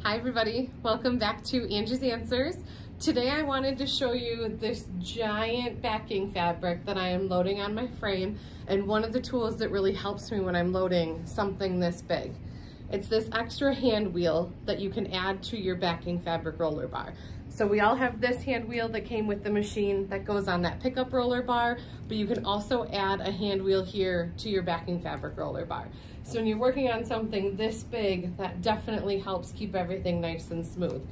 Hi everybody, welcome back to Angie's Answers. Today I wanted to show you this giant backing fabric that I am loading on my frame, and one of the tools that really helps me when I'm loading something this big. It's this extra hand wheel that you can add to your backing fabric roller bar. So we all have this hand wheel that came with the machine that goes on that pickup roller bar, but you can also add a hand wheel here to your backing fabric roller bar. So when you're working on something this big, that definitely helps keep everything nice and smooth.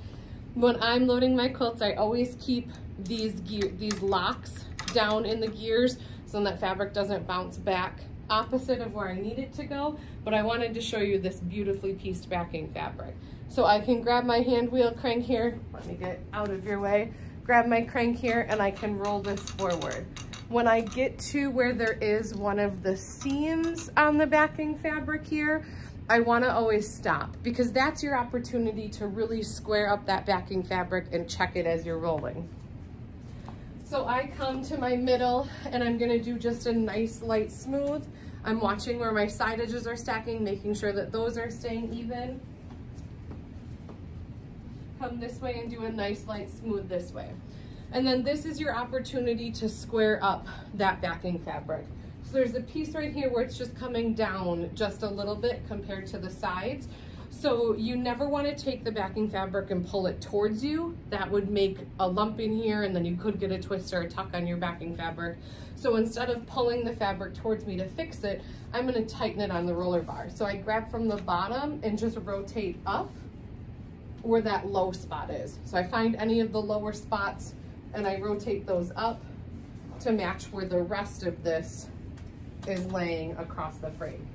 When I'm loading my quilts, I always keep these locks down in the gears so that fabric doesn't bounce back opposite of where I need it to go, but I wanted to show you this beautifully pieced backing fabric. So I can grab my hand wheel crank here, let me get out of your way, grab my crank here, and I can roll this forward. When I get to where there is one of the seams on the backing fabric here, I want to always stop, because that's your opportunity to really square up that backing fabric and check it as you're rolling. So I come to my middle and I'm going to do just a nice light smooth. I'm watching where my side edges are stacking, making sure that those are staying even. Come this way and do a nice light smooth this way. And then this is your opportunity to square up that backing fabric. So there's a piece right here where it's just coming down just a little bit compared to the sides. So you never want to take the backing fabric and pull it towards you. That would make a lump in here, and then you could get a twist or a tuck on your backing fabric. So instead of pulling the fabric towards me to fix it, I'm going to tighten it on the roller bar. So I grab from the bottom and just rotate up where that low spot is. So I find any of the lower spots and I rotate those up to match where the rest of this is laying across the frame.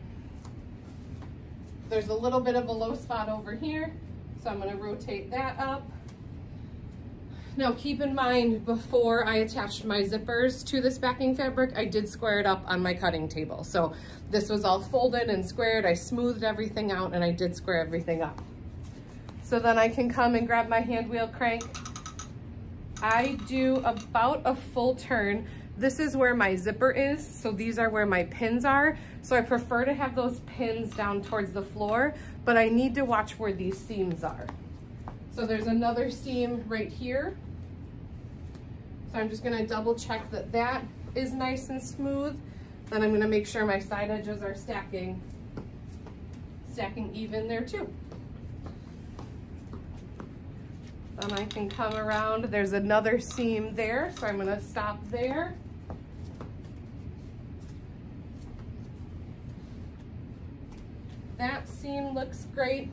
There's a little bit of a low spot over here, so I'm going to rotate that up. Now keep in mind, before I attached my zippers to this backing fabric, I did square it up on my cutting table. So this was all folded and squared. I smoothed everything out and I did square everything up. So then I can come and grab my hand wheel crank. I do about a full turn. This is where my zipper is, so these are where my pins are. So I prefer to have those pins down towards the floor, but I need to watch where these seams are. So there's another seam right here. So I'm just gonna double check that that is nice and smooth. Then I'm gonna make sure my side edges are stacking even there too. Then I can come around, there's another seam there, so I'm gonna stop there. That seam looks great.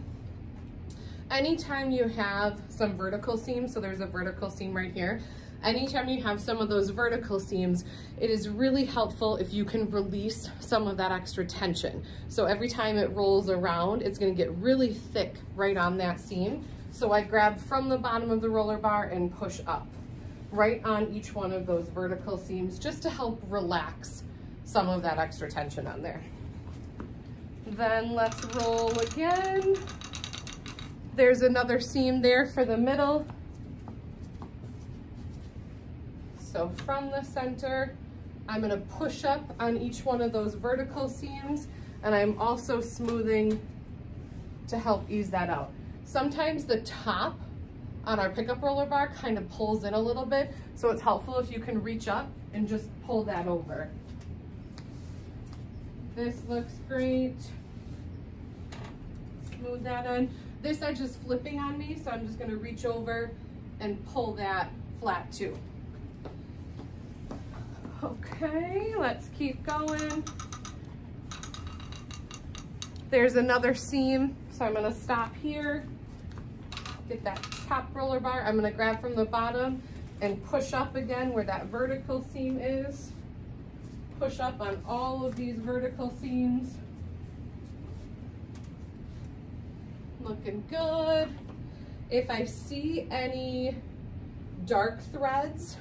Anytime you have some vertical seams, so there's a vertical seam right here, anytime you have some of those vertical seams, it is really helpful if you can release some of that extra tension. So every time it rolls around, it's gonna get really thick right on that seam. So I grab from the bottom of the roller bar and push up right on each one of those vertical seams just to help relax some of that extra tension on there. Then let's roll again. There's another seam there for the middle. So from the center, I'm gonna push up on each one of those vertical seams, and I'm also smoothing to help ease that out. Sometimes the top on our pickup roller bar kind of pulls in a little bit, so it's helpful if you can reach up and just pull that over. This looks great. Smooth that in. This edge is flipping on me, so I'm just going to reach over and pull that flat too. Okay, let's keep going. There's another seam, so I'm going to stop here. Get that top roller bar. I'm going to grab from the bottom and push up again where that vertical seam is. Push up on all of these vertical seams. Looking good. If I see any dark threads,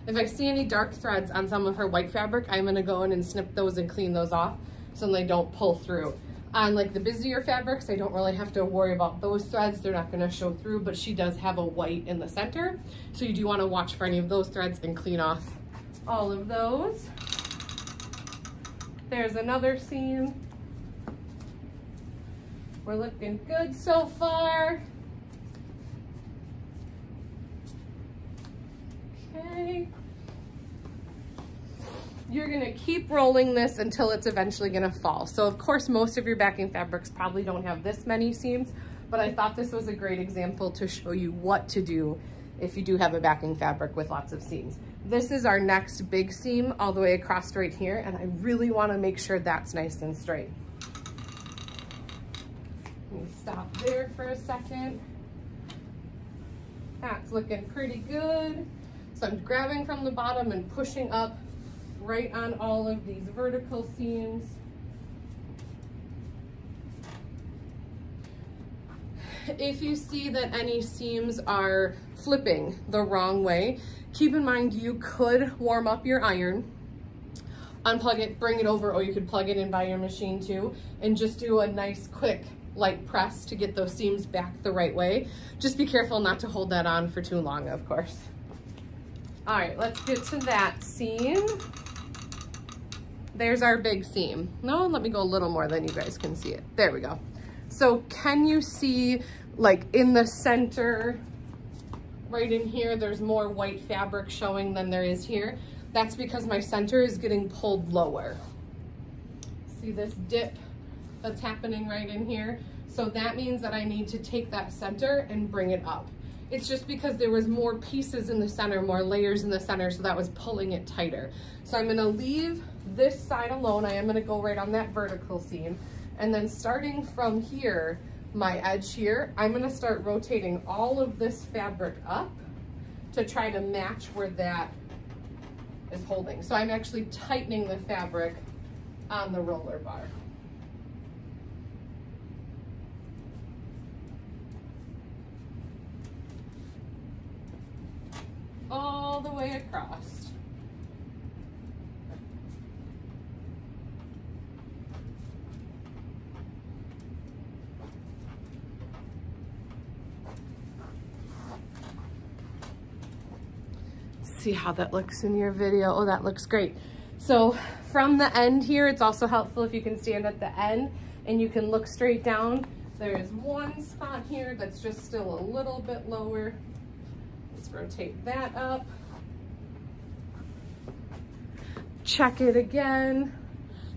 if I see any dark threads on some of her white fabric, I'm going to go in and snip those and clean those off so they don't pull through. On like the busier fabrics, I don't really have to worry about those threads. They're not going to show through, but she does have a white in the center. So you do want to watch for any of those threads and clean off all of those. There's another seam. We're looking good so far. Okay. You're gonna keep rolling this until it's eventually gonna fall. So of course, most of your backing fabrics probably don't have this many seams, but I thought this was a great example to show you what to do if you do have a backing fabric with lots of seams. This is our next big seam all the way across right here, and I really wanna make sure that's nice and straight. Let me stop there for a second. That's looking pretty good. So I'm grabbing from the bottom and pushing up right on all of these vertical seams. If you see that any seams are flipping the wrong way, keep in mind you could warm up your iron, unplug it, bring it over, or you could plug it in by your machine too, and just do a nice quick light press to get those seams back the right way. Just be careful not to hold that on for too long, of course. All right, let's get to that seam. There's our big seam. No, let me go a little more than you guys can see it. There we go. So can you see, like in the center, right in here, there's more white fabric showing than there is here? That's because my center is getting pulled lower. See this dip that's happening right in here? So that means that I need to take that center and bring it up. It's just because there was more pieces in the center, more layers in the center, so that was pulling it tighter. So I'm gonna leave this side alone. I am gonna go right on that vertical seam. And then starting from here, my edge here, I'm gonna start rotating all of this fabric up to try to match where that is holding. So I'm actually tightening the fabric on the roller bar. All the way across. See how that looks in your video. Oh, that looks great. So from the end here, it's also helpful if you can stand at the end and you can look straight down. There's one spot here that's just still a little bit lower. Let's rotate that up. Check it again.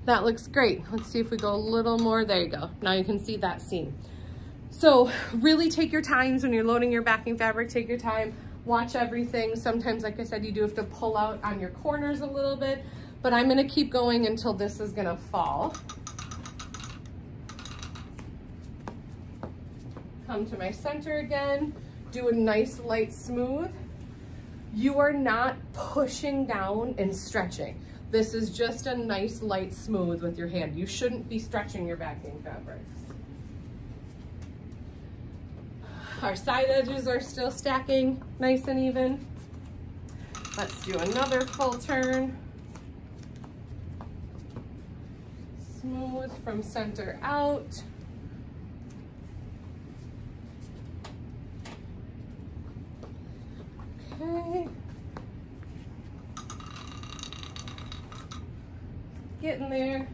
That looks great. Let's see if we go a little more. There you go. Now you can see that seam. So really take your times when you're loading your backing fabric. Take your time, watch everything. Sometimes, like I said, you do have to pull out on your corners a little bit, but I'm gonna keep going until this is gonna fall. Come to my center again. Do a nice light smooth. You are not pushing down and stretching. This is just a nice light smooth with your hand. You shouldn't be stretching your backing fabrics. Our side edges are still stacking nice and even. Let's do another full turn. Smooth from center out. Okay. Getting there.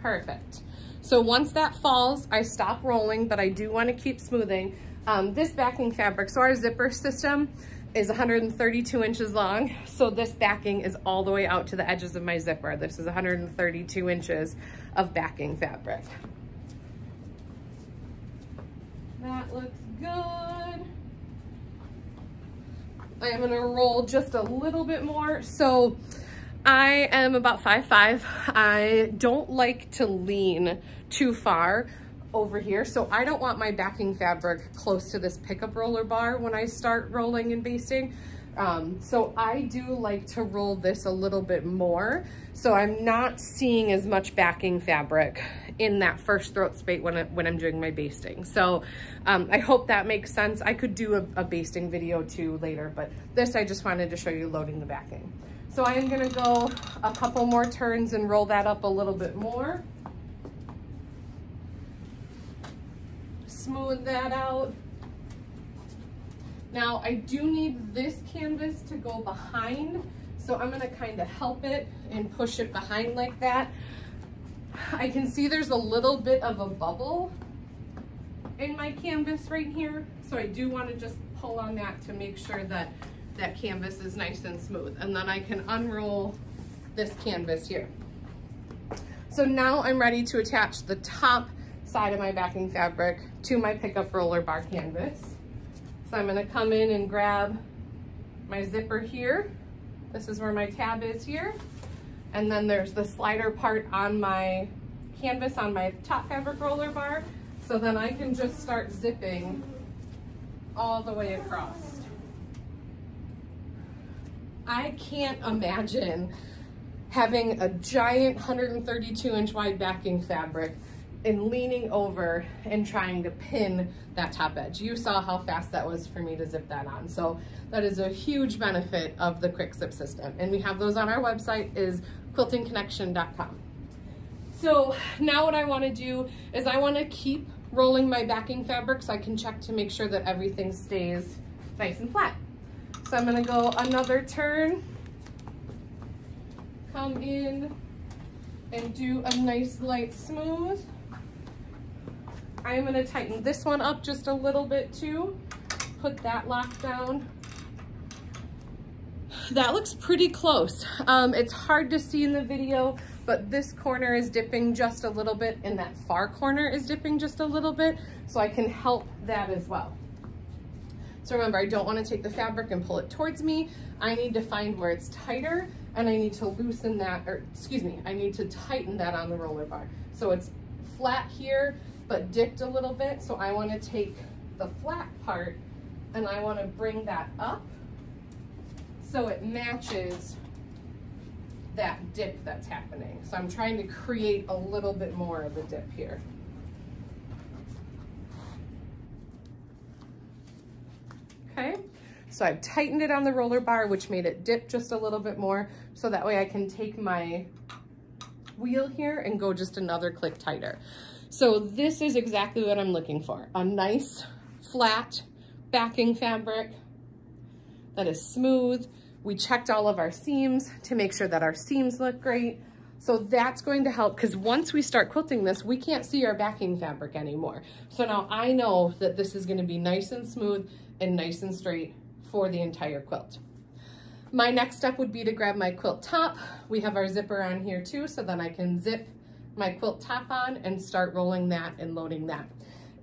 Perfect. So once that falls, I stop rolling, but I do want to keep smoothing. This backing fabric, so our zipper system is 132 inches long. So this backing is all the way out to the edges of my zipper. This is 132 inches of backing fabric. That looks good. I am gonna roll just a little bit more. So I am about 5'5". I don't like to lean too far over here. So I don't want my backing fabric close to this pickup roller bar when I start rolling and basting. So I do like to roll this a little bit more. So I'm not seeing as much backing fabric in that first throat spate when I'm doing my basting. So I hope that makes sense. I could do a basting video too later, but this I just wanted to show you loading the backing. So I am gonna go a couple more turns and roll that up a little bit more. Smooth that out. Now I do need this canvas to go behind, so I'm gonna kind of help it and push it behind like that. I can see there's a little bit of a bubble in my canvas right here, so I do want to just pull on that to make sure that that canvas is nice and smooth, and then I can unroll this canvas here. So now I'm ready to attach the top side of my backing fabric to my pickup roller bar canvas. So I'm going to come in and grab my zipper here. This is where my tab is here, and then there's the slider part on my canvas on my top fabric roller bar. So then I can just start zipping all the way across. I can't imagine having a giant 132-inch wide backing fabric and leaning over and trying to pin that top edge. You saw how fast that was for me to zip that on. So that is a huge benefit of the Quick Zip system. And we have those on our website, is quiltingconnection.com. So now what I want to do is I want to keep rolling my backing fabric so I can check to make sure that everything stays nice and flat. So I'm going to go another turn, come in and do a nice light smooth. I'm going to tighten this one up just a little bit too, put that lock down. That looks pretty close. It's hard to see in the video, but this corner is dipping just a little bit and that far corner is dipping just a little bit, so I can help that as well. So remember, I don't want to take the fabric and pull it towards me. I need to find where it's tighter, and I need to loosen that, or excuse me, I need to tighten that on the roller bar. So it's flat here, but dipped a little bit. So I want to take the flat part and I want to bring that up so it matches that dip that's happening. So I'm trying to create a little bit more of a dip here. Okay, so I've tightened it on the roller bar, which made it dip just a little bit more, so that way I can take my wheel here and go just another click tighter. So this is exactly what I'm looking for, a nice flat backing fabric that is smooth. We checked all of our seams to make sure that our seams look great. So that's going to help, because once we start quilting this, we can't see our backing fabric anymore. So now I know that this is going to be nice and smooth and nice and straight for the entire quilt. My next step would be to grab my quilt top. We have our zipper on here too, so then I can zip my quilt top on and start rolling that and loading that.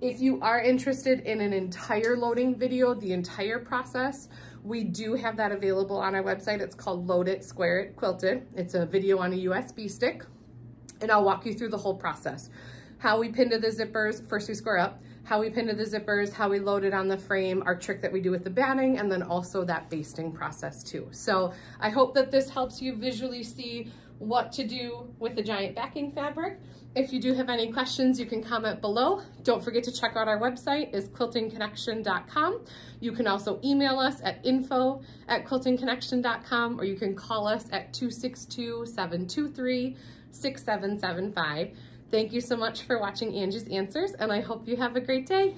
If you are interested in an entire loading video, the entire process, we do have that available on our website. It's called Load It, Square It, Quilt It. It's a video on a USB stick, and I'll walk you through the whole process. How we pin to the zippers, first we square up, how we pin to the zippers, how we load it on the frame, our trick that we do with the batting, and then also that basting process too. So I hope that this helps you visually see what to do with the giant backing fabric. If you do have any questions, you can comment below. Don't forget to check out our website, is quiltingconnection.com. You can also email us at info@quiltingconnection.com, or you can call us at 262-723-6775. Thank you so much for watching Angie's Answers, and I hope you have a great day.